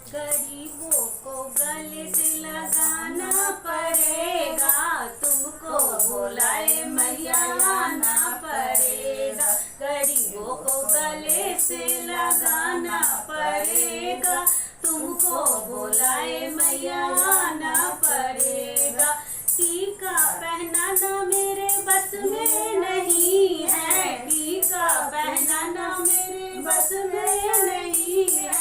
गरीबों को गले से लगाना पड़ेगा, तुमको बुलाए मैया आना पड़ेगा। गरीबों को गले से लगाना पड़ेगा, तुमको बुलाए मैया आना पड़ेगा। टीका पहनाना मेरे बस में नहीं है, टीका पहनाना मेरे बस में नहीं है।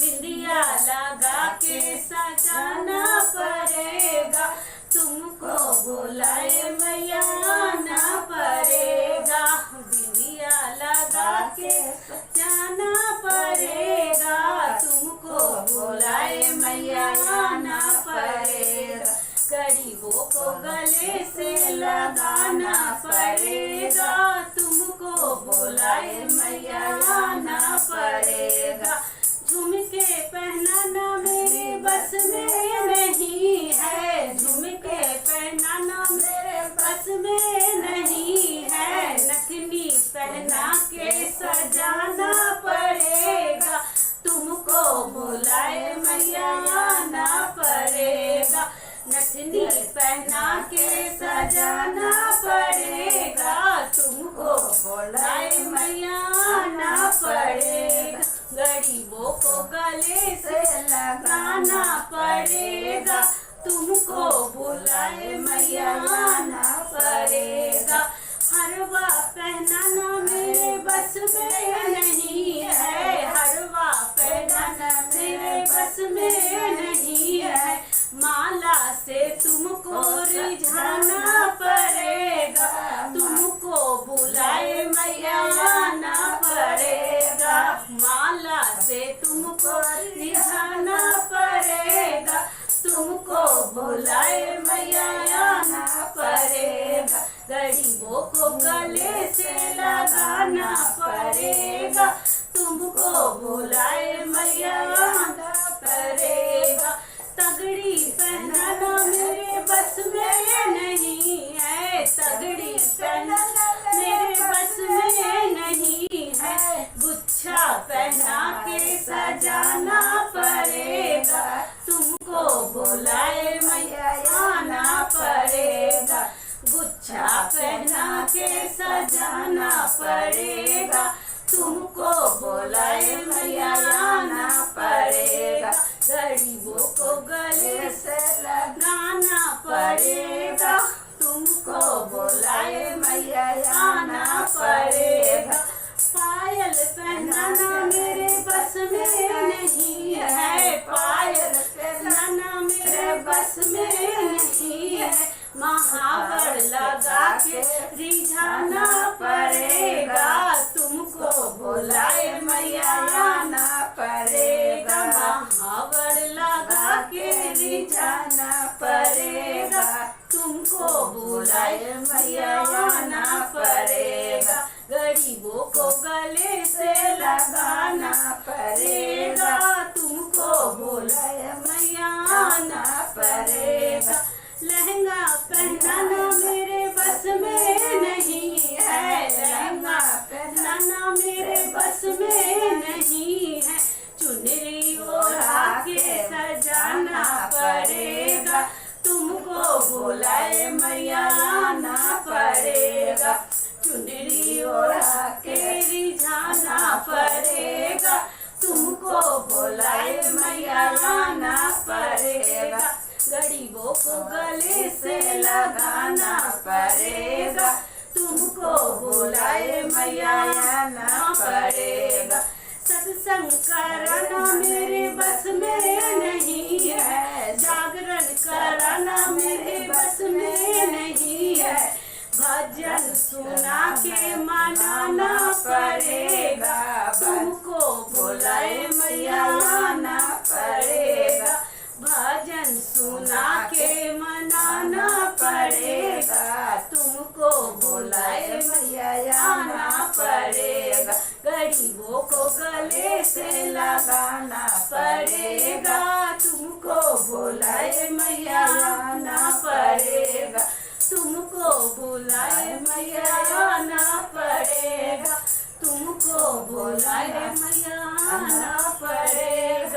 बिंदिया लगा के सजाना पड़ेगा, तुमको बुलाए मैया आना पड़ेगा। बिंदिया लगा के सजाना पड़ेगा, तुमको बुलाए मैया आना पड़ेगा। गरीबों को गले से लगाना पड़ेगा, तुमको बुलाए मैया आना पड़ेगा। झुमके पहनाना मेरे बस में नहीं है, झुमके पहनाना मेरे बस में नहीं है। नथनी पहना के सजाना पड़ेगा, तुमको बुलाए मैया आना पड़ेगा। नथनी पहना के सजाना पड़ेगा, तुमको बुलाए मैया आना पड़ेगा। गरीबों को गले से लगाना पड़ेगा, तुमको बुलाए मैया आना पड़ेगा। हरवा पहनाना मेरे बस में नहीं है, हरवा पहनाना मेरे बस में नहीं है। माला से तुमको रिझाना पड़ेगा, तुमको बुलाए मैया आना पड़ेगा। माला से तुमको रिझाना पड़ेगा, तुमको बुलाए मैया आना पड़ेगा। गरीबों को गले से लगाना पड़ेगा, तुमको बुलाए मैया आना पड़ेगा। तगड़ी पहनाना मेरे बस में नहीं है, तगड़ी पहनाना मेरे बस में नहीं है। गुच्छा पहना के सजाना पड़ेगा, तुमको बुलाए मैया आना पड़ेगा। गुच्छा पहना के सजाना पड़ेगा, तुमको बुलाए मैया आना पड़ेगा। गरीबों को गले से लगाना पड़ेगा, तुमको बुलाए मैया आना पड़ेगा। पायल पहनाना मेरे बस में नहीं है, पायल पहनाना मेरे बस में नहीं है। महावर लगा के रिझाना पड़ेगा, तुमको बुलाए मैया आना पड़ेगा। महावर लगा के रिझाना पड़ेगा, तुमको बुलाए मैया आना पड़ेगा। गरीबों को गले से लगाना पड़ेगा, तुमको बुलाए मैया आना पड़ेगा। लहंगा पहनाना मेरे बस में नहीं है, लहंगा पहनाना मेरे बस में नहीं है। चुनरी ओढ़ा के सजाना पड़ेगा, तुमको बुलाए मैया आना पड़ेगा। चुनरी ओढ़ा के रिझाना पड़ेगा, तुमको बुलाए मैया आना पड़ेगा। गरीबों को गले से लगाना पड़ेगा, तुमको बुलाए मैया आना पड़ेगा। सत्संग कराना मेरे बस में नहीं है, जागरण कराना मेरे बस में नहीं है। भजन सुना के मनाना पड़ेगा, तुमको बुलाए मैया आना पड़ेगा। भजन सुना के मनाना पड़ेगा, तुमको बुलाए मैया आना पड़ेगा। गरीबों को गले से लगाना पड़ेगा, तुमको बुलाए मैया आना पड़ेगा। तुमको बुलाए मैया आना पड़ेगा, तुमको बुलाए मैया आना पड़ेगा।